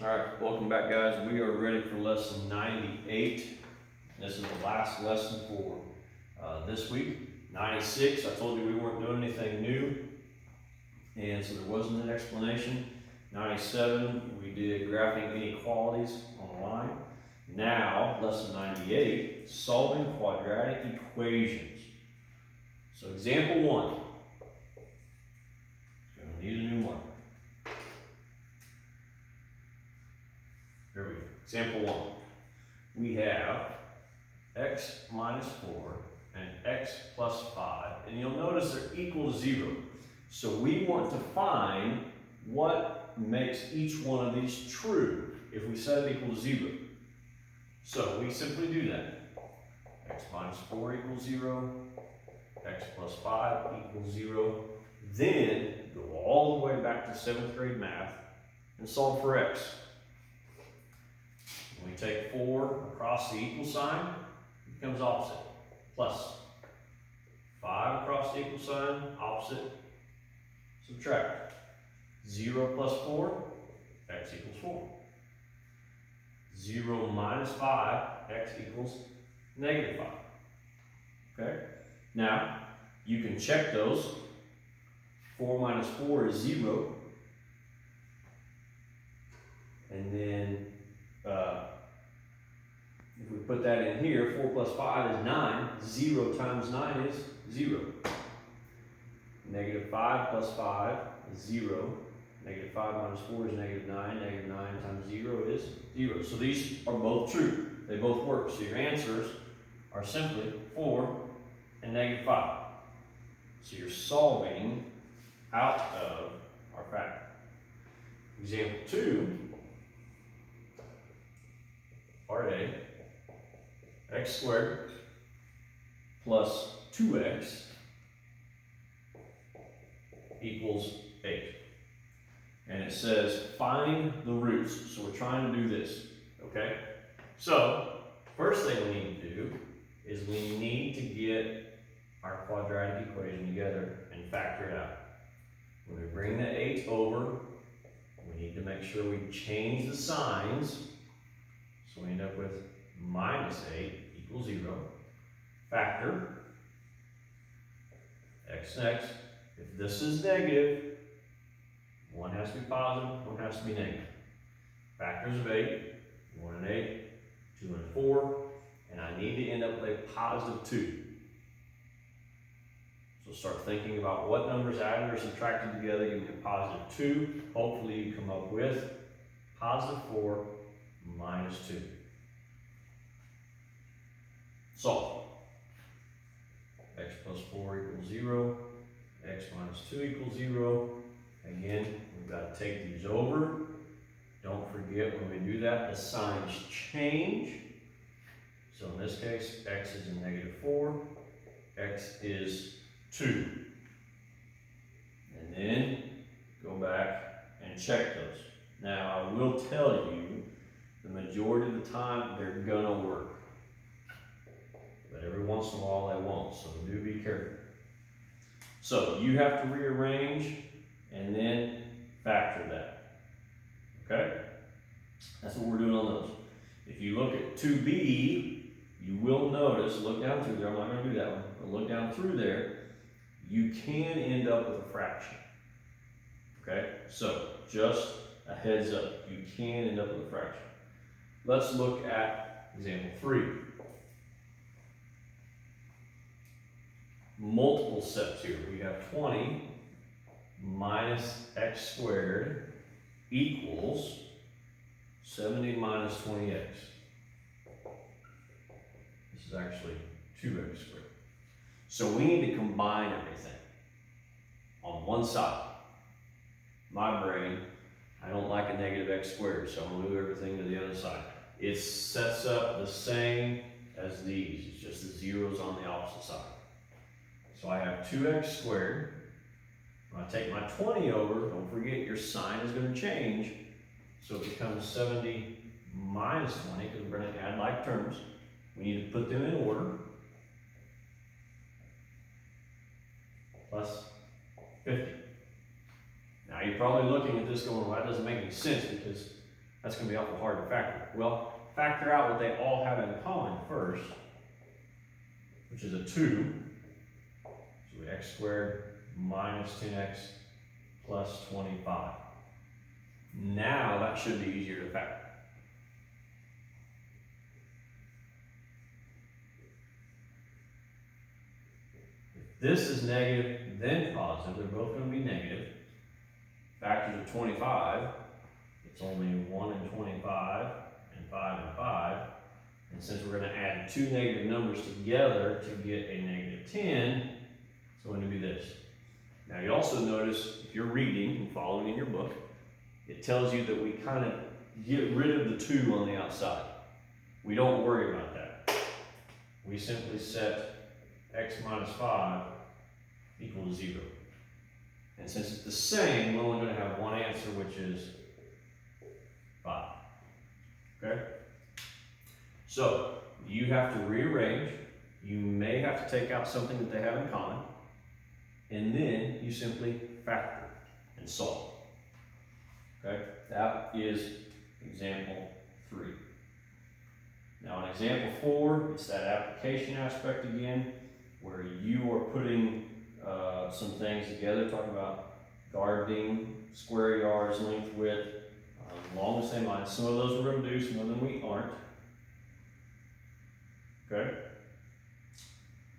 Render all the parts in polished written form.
All right, welcome back, guys. We are ready for lesson 98. This is the last lesson for this week. 96, I told you we weren't doing anything new, and so there wasn't an explanation. 97, we did graphing inequalities on a line. Now, lesson 98, solving quadratic equations. So example 1. Going to need a new marker. Here we go. Example 1. We have x minus 4 and x plus 5. And you'll notice they're equal to 0. So we want to find what makes each one of these true if we set it equal to 0. So we simply do that. X minus 4 equals 0. X plus 5 equals 0. Then go all the way back to 7th grade math and solve for x. When we take 4 across the equal sign, it becomes opposite, plus. 5 across the equal sign, opposite, subtract. 0 plus 4, x equals 4. 0 minus 5, x equals negative 5. Okay? Now, you can check those. 4 minus 4 is 0. And then, if we put that in here, 4 plus 5 is 9. 0 times 9 is 0. Negative 5 plus 5 is 0. Negative 5 minus 4 is negative 9. Negative 9 times 0 is 0. So these are both true. They both work. So your answers are simply 4 and negative 5. So you're solving out of our factor. Example 2, part A, x squared plus 2x equals 8. And it says find the roots. So we're trying to do this, okay? So, first thing we need to do is we need to get our quadratic equation together and factor it out. When we bring the 8 over, we need to make sure we change the signs. So we end up with minus 8 equals 0. Factor x next. If this is negative, one has to be positive, one has to be negative. Factors of 8, 1 and 8, 2 and 4, and I need to end up with a positive 2. So start thinking about what numbers added or subtracted together give me a positive 2. Hopefully you come up with positive 4 minus 2. Solve. X plus 4 equals 0. X minus 2 equals 0. Again, we've got to take these over. Don't forget when we do that, the signs change. So in this case, x is a negative 4. X is 2. And then go back and check those. Now, I will tell you, the majority of the time, they're gonna work. But every once in a while, they won't, so do be careful. So, you have to rearrange and then factor that. Okay? That's what we're doing on those. If you look at 2b, you will notice, look down through there, I'm not gonna do that one, but look down through there, you can end up with a fraction. Okay? So, just a heads up, you can end up with a fraction. Let's look at example 3. Multiple steps here. We have 20 minus x squared equals 70 minus 20x. This is actually 2x squared. So we need to combine everything on one side. My brain, I don't like a negative x squared, so I'm going to move everything to the other side. It sets up the same as these. It's just the zeros on the opposite side. So I have 2x squared. When I take my 20 over, don't forget your sign is going to change. So it becomes 70 minus 20 because we're going to add like terms. We need to put them in order. Plus 50. Now you're probably looking at this going, well, that doesn't make any sense because That's going to be awful hard to factor. Well, factor out what they all have in common first, which is a 2. So we x squared minus 10x plus 25. Now that should be easier to factor. If this is negative, then positive, they're both going to be negative. Factors of 25, it's only 1 and 25, and 5 and 5. And since we're going to add two negative numbers together to get a negative 10, it's going to be this. Now you also notice, if you're reading and following in your book, it tells you that we kind of get rid of the 2 on the outside. We don't worry about that. We simply set x minus 5 equal to 0. And since it's the same, we're only going to have one answer, which is 5. Okay? So, you have to rearrange. You may have to take out something that they have in common. And then you simply factor and solve. Okay? That is example 3. Now in example 4, it's that application aspect again, where you are putting some things together, talking about gardening, square yards, length, width, along the same lines. Some of those we're going to do, some of them we aren't. Okay?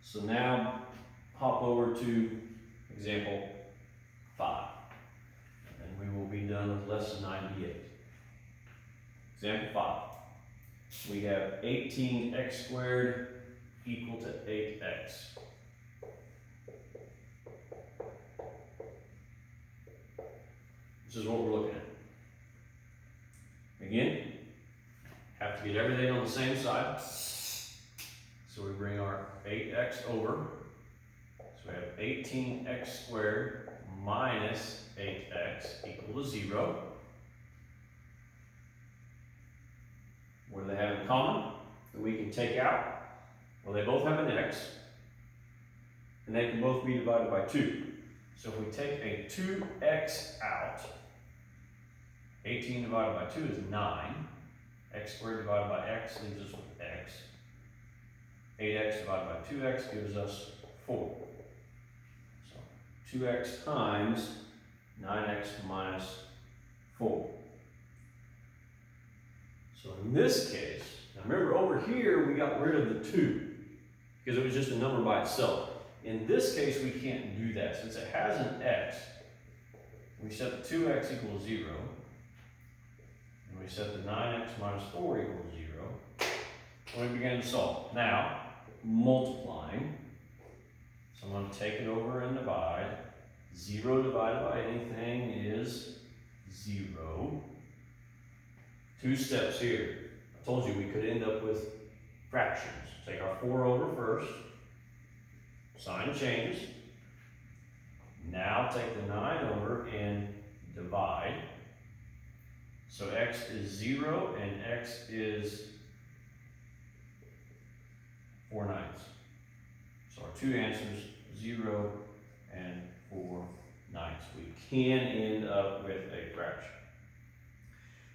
So now hop over to example 5. And we will be done with lesson 98. Example 5. We have 18x squared equal to 8x. This is what we're looking at. Again, have to get everything on the same side. So we bring our 8x over. So we have 18x squared minus 8x equal to 0. What do they have in common that we can take out? Well, they both have an x, and they can both be divided by 2. So if we take a 2x out, 18 divided by 2 is 9. X squared divided by x leaves us with x. 8x divided by 2x gives us 4. So 2x times 9x minus 4. So in this case, now remember over here we got rid of the 2 because it was just a number by itself. In this case we can't do that. Since it has an x, we set the 2x equals 0. And we set the 9x minus 4 equals 0. And we begin to solve. Now, multiplying. So I'm going to take it over and divide. 0 divided by anything is 0. 2 steps here. I told you we could end up with fractions. Take our 4 over first. Sign changes. Now take the 9 over and divide. So x is 0 and x is 4 ninths. So our two answers, 0 and 4 ninths. We can end up with a fraction.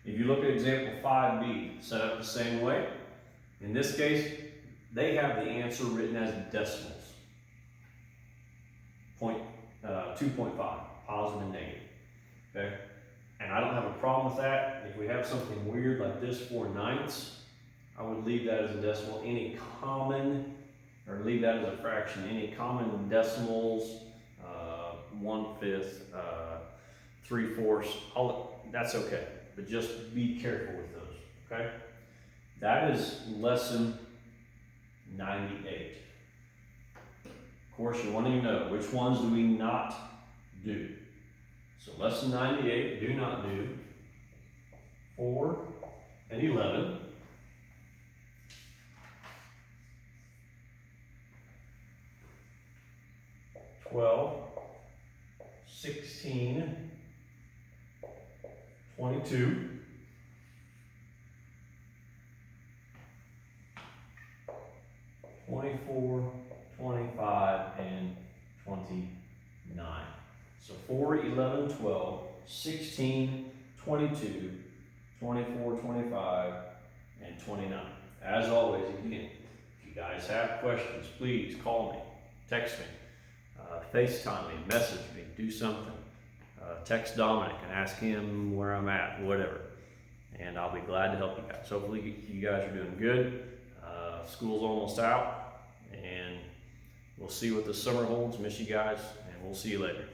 If you look at example 5b, set up the same way. In this case, they have the answer written as decimals. 2.5, positive and negative. Okay? And I don't have a problem with that. If we have something weird like this, 4 ninths, I would leave that as a decimal. Any common, or leave that as a fraction, any common decimals, 1/5, 3/4, that's okay. But just be careful with those, okay? That is lesson 98. Of course, you're wanting to know which ones do we not do. So lesson 98, do not do 4 and 11. 12, 16, 22, 24, 25, and 29. So 4, 11, 12, 16, 22, 24, 25, and 29. As always, again, if you guys have questions, please call me, text me, FaceTime me, message me, do something. Text Dominic and ask him where I'm at, whatever. And I'll be glad to help you guys. Hopefully you guys are doing good. School's almost out, and we'll see what the summer holds. Miss you guys, and we'll see you later.